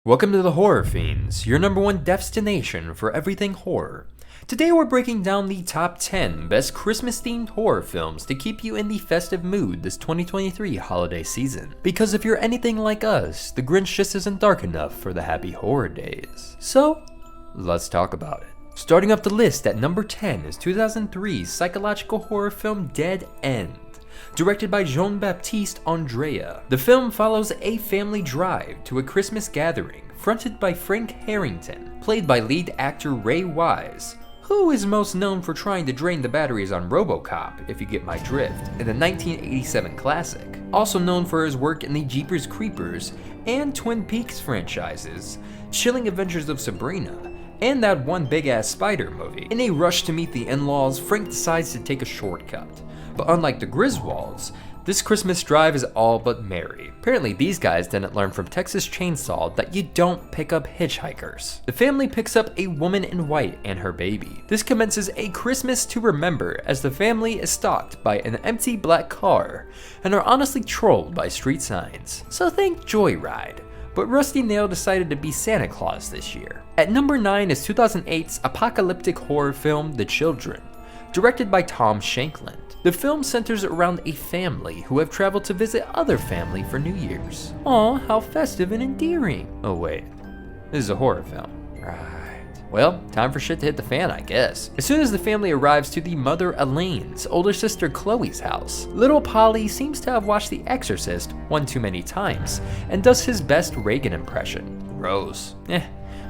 Welcome to the Horror Fiends, your number one destination for everything horror. Today we're breaking down the top 10 best Christmas-themed horror films to keep you in the festive mood this 2023 holiday season. Because if you're anything like us, the Grinch just isn't dark enough for the happy horror days. So, let's talk about it. Starting off the list at number 10 is 2003's psychological horror film Dead End. Directed by Jean-Baptiste Andrea, the film follows a family drive to a Christmas gathering fronted by Frank Harrington, played by lead actor Ray Wise, who is most known for trying to drain the batteries on RoboCop, if you get my drift, in the 1987 classic. Also known for his work in the Jeepers Creepers and Twin Peaks franchises, Chilling Adventures of Sabrina, and that one big-ass spider movie. In a rush to meet the in-laws, Frank decides to take a shortcut. But unlike the Griswolds, this Christmas drive is all but merry. Apparently these guys didn't learn from Texas Chainsaw that you don't pick up hitchhikers. The family picks up a woman in white and her baby. This commences a Christmas to remember as the family is stalked by an empty black car and are honestly trolled by street signs. So think Joyride. But Rusty Nail decided to be Santa Claus this year. At number 9 is 2008's apocalyptic horror film The Children, directed by Tom Shankland. The film centers around a family who have traveled to visit other family for New Year's. Aw, how festive and endearing. Oh wait, this is a horror film. Right. Well, time for shit to hit the fan, I guess. As soon as the family arrives to the mother Elaine's older sister Chloe's house, little Polly seems to have watched The Exorcist one too many times and does his best Reagan impression. Gross.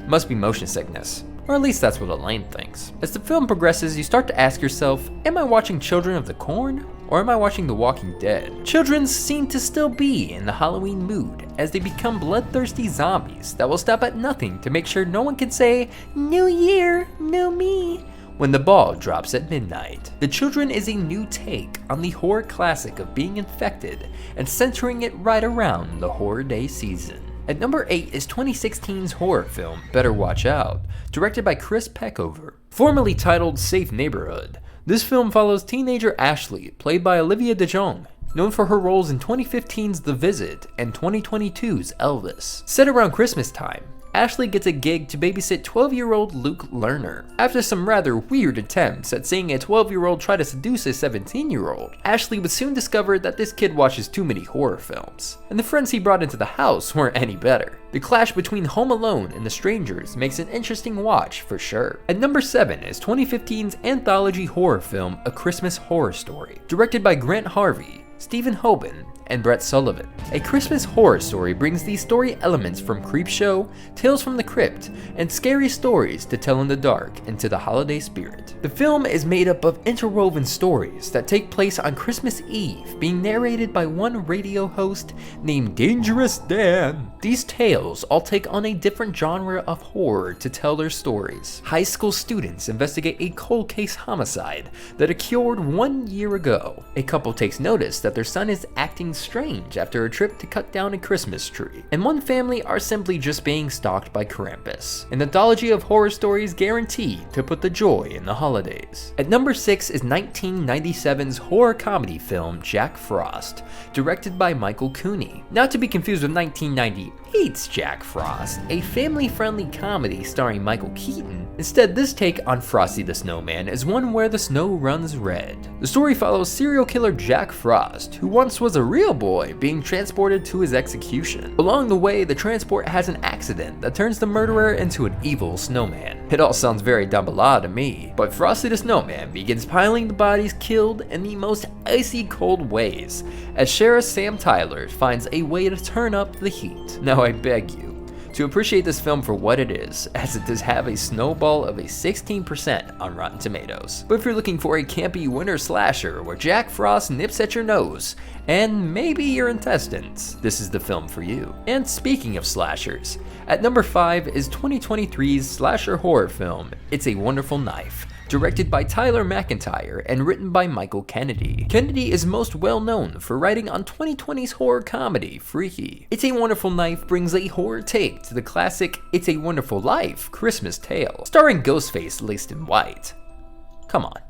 Must be motion sickness. Or at least that's what Elaine thinks. As the film progresses, you start to ask yourself, am I watching Children of the Corn? Or am I watching The Walking Dead? Children seem to still be in the Halloween mood, as they become bloodthirsty zombies that will stop at nothing to make sure no one can say, "New Year, new me," when the ball drops at midnight. The Children is a new take on the horror classic of being infected and centering it right around the Horrordays season. At number 8 is 2016's horror film Better Watch Out, directed by Chris Peckover. Formerly titled Safe Neighborhood, this film follows teenager Ashley, played by Olivia DeJonge, known for her roles in 2015's The Visit and 2022's Elvis. Set around Christmas time, Ashley gets a gig to babysit 12-year-old Luke Lerner. After some rather weird attempts at seeing a 12-year-old try to seduce a 17-year-old, Ashley would soon discover that this kid watches too many horror films, and the friends he brought into the house weren't any better. The clash between Home Alone and The Strangers makes an interesting watch for sure. At number 7 is 2015's anthology horror film A Christmas Horror Story, directed by Grant Harvey, Stephen Hoban, and Brett Sullivan. A Christmas Horror Story brings these story elements from Creepshow, Tales from the Crypt, and scary stories to tell in the dark into the holiday spirit. The film is made up of interwoven stories that take place on Christmas Eve, being narrated by one radio host named Dangerous Dan. These tales all take on a different genre of horror to tell their stories. High school students investigate a cold case homicide that occurred 1 year ago. A couple takes notice that their son is acting strange after a trip to cut down a Christmas tree, and one family are simply just being stalked by Krampus. An anthology of horror stories guaranteed to put the joy in the holidays. At number 6 is 1997's horror comedy film Jack Frost, directed by Michael Cooney. Not to be confused with 1998's Jack Frost, a family-friendly comedy starring Michael Keaton. Instead, this take on Frosty the Snowman is one where the snow runs red. The story follows serial killer Jack Frost, who once was a real boy being transported to his execution. Along the way, the transport has an accident that turns the murderer into an evil snowman. It all sounds very Dumbledore to me, but Frosty the Snowman begins piling the bodies killed in the most icy cold ways, as Sheriff Sam Tyler finds a way to turn up the heat. Now I beg you to appreciate this film for what it is, as it does have a snowball of a 16% on Rotten Tomatoes. But if you're looking for a campy winter slasher where Jack Frost nips at your nose, and maybe your intestines, this is the film for you. And speaking of slashers, at number 5 is 2023's slasher horror film It's a Wonderful Knife, directed by Tyler McIntyre and written by Michael Kennedy. Kennedy is most well known for writing on 2020's horror comedy Freaky. It's a Wonderful Knife brings a horror take to the classic It's a Wonderful Life Christmas tale, starring Ghostface laced in white. Come on.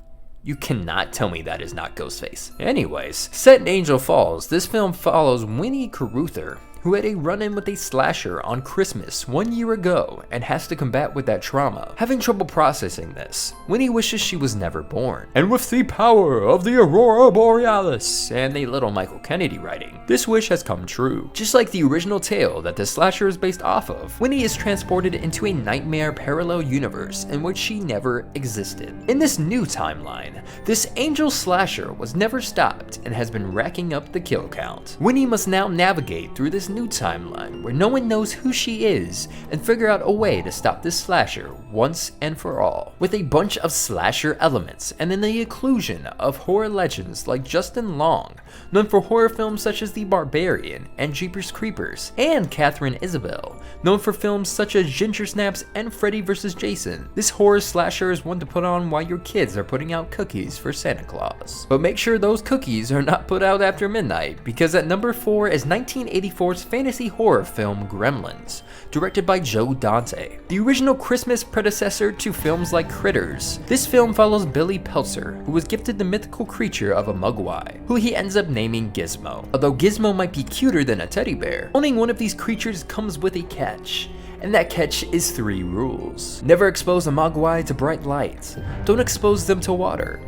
You cannot tell me that is not Ghostface. Anyways, set in Angel Falls, this film follows Winnie Carruthers, who had a run-in with a slasher on Christmas 1 year ago and has to combat with that trauma. Having trouble processing this, Winnie wishes she was never born. And with the power of the Aurora Borealis and a little Michael Kennedy writing, this wish has come true. Just like the original tale that the slasher is based off of, Winnie is transported into a nightmare parallel universe in which she never existed. In this new timeline, this angel slasher was never stopped and has been racking up the kill count. Winnie must now navigate through this new timeline where no one knows who she is and figure out a way to stop this slasher once and for all. With a bunch of slasher elements and in the inclusion of horror legends like Justin Long, known for horror films such as The Barbarian and Jeepers Creepers, and Katharine Isabelle, known for films such as Ginger Snaps and Freddy vs. Jason, this horror slasher is one to put on while your kids are putting out cookies for Santa Claus. But make sure those cookies are not put out after midnight, because at number 4 is 1984's fantasy horror film Gremlins, directed by Joe Dante, the original Christmas predecessor to films like Critters. This film follows Billy Peltzer, who was gifted the mythical creature of a Mogwai, who he ends up naming Gizmo. Although Gizmo might be cuter than a teddy bear, owning one of these creatures comes with a catch. And that catch is 3 rules. Never expose a Mogwai to bright lights, don't expose them to water,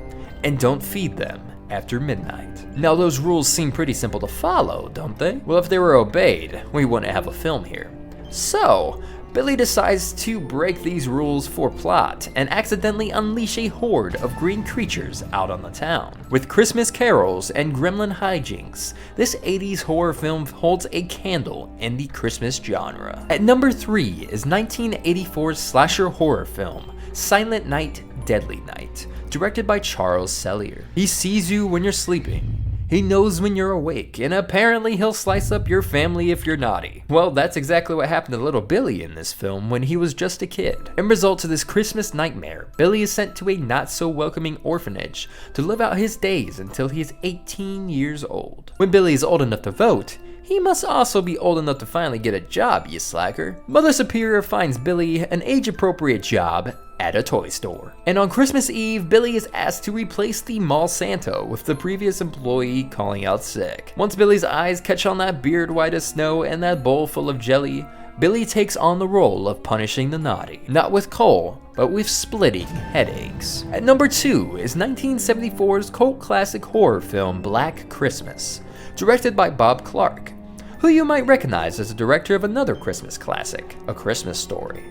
and don't feed them after midnight. Now those rules seem pretty simple to follow, don't they? Well, if they were obeyed, we wouldn't have a film here. So, Billy decides to break these rules for plot and accidentally unleash a horde of green creatures out on the town. With Christmas carols and gremlin hijinks, this 80s horror film holds a candle in the Christmas genre. At number 3 is 1984's slasher horror film, Silent Night, Deadly Night, directed by Charles Sellier. He sees you when you're sleeping. He knows when you're awake, and apparently he'll slice up your family if you're naughty. Well, that's exactly what happened to little Billy in this film when he was just a kid. In result to this Christmas nightmare, Billy is sent to a not-so-welcoming orphanage to live out his days until he is 18 years old. When Billy is old enough to vote, he must also be old enough to finally get a job, you slacker. Mother Superior finds Billy an age-appropriate job at a toy store. And on Christmas Eve, Billy is asked to replace the mall Santa with the previous employee calling out sick. Once Billy's eyes catch on that beard white as snow and that bowl full of jelly, Billy takes on the role of punishing the naughty. Not with coal, but with splitting headaches. At number 2 is 1974's cult classic horror film Black Christmas, directed by Bob Clark, who you might recognize as the director of another Christmas classic, A Christmas Story.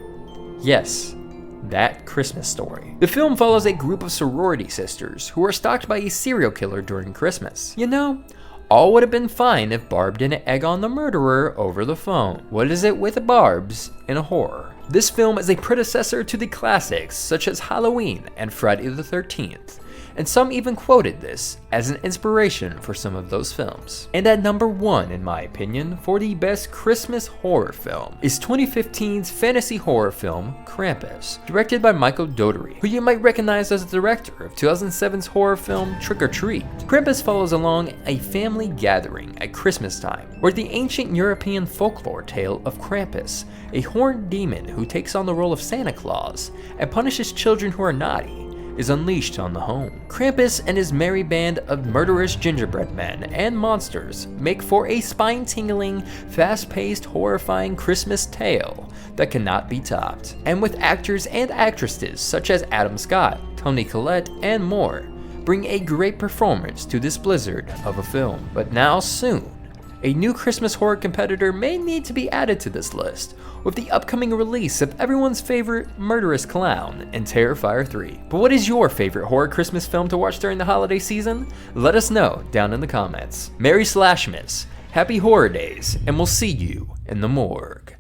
Yes, that Christmas Story. The film follows a group of sorority sisters who are stalked by a serial killer during Christmas. You know, all would have been fine if Barb didn't egg on the murderer over the phone. What is it with Barbs in a horror? This film is a predecessor to the classics such as Halloween and Friday the 13th, and some even quoted this as an inspiration for some of those films. And at number 1, in my opinion, for the best Christmas horror film is 2015's fantasy horror film Krampus, directed by Michael Dougherty, who you might recognize as the director of 2007's horror film Trick or Treat. Krampus follows along a family gathering at Christmas time, where the ancient European folklore tale of Krampus, a horned demon who takes on the role of Santa Claus and punishes children who are naughty, is unleashed on the home. Krampus and his merry band of murderous gingerbread men and monsters make for a spine-tingling, fast-paced, horrifying Christmas tale that cannot be topped. And with actors and actresses such as Adam Scott, Toni Collette, and more, bring a great performance to this blizzard of a film. But now soon, a new Christmas horror competitor may need to be added to this list, with the upcoming release of everyone's favorite murderous clown in Terrifier 3. But what is your favorite horror Christmas film to watch during the holiday season? Let us know down in the comments. Merry Slashmas, Happy Horror Days, and we'll see you in the morgue.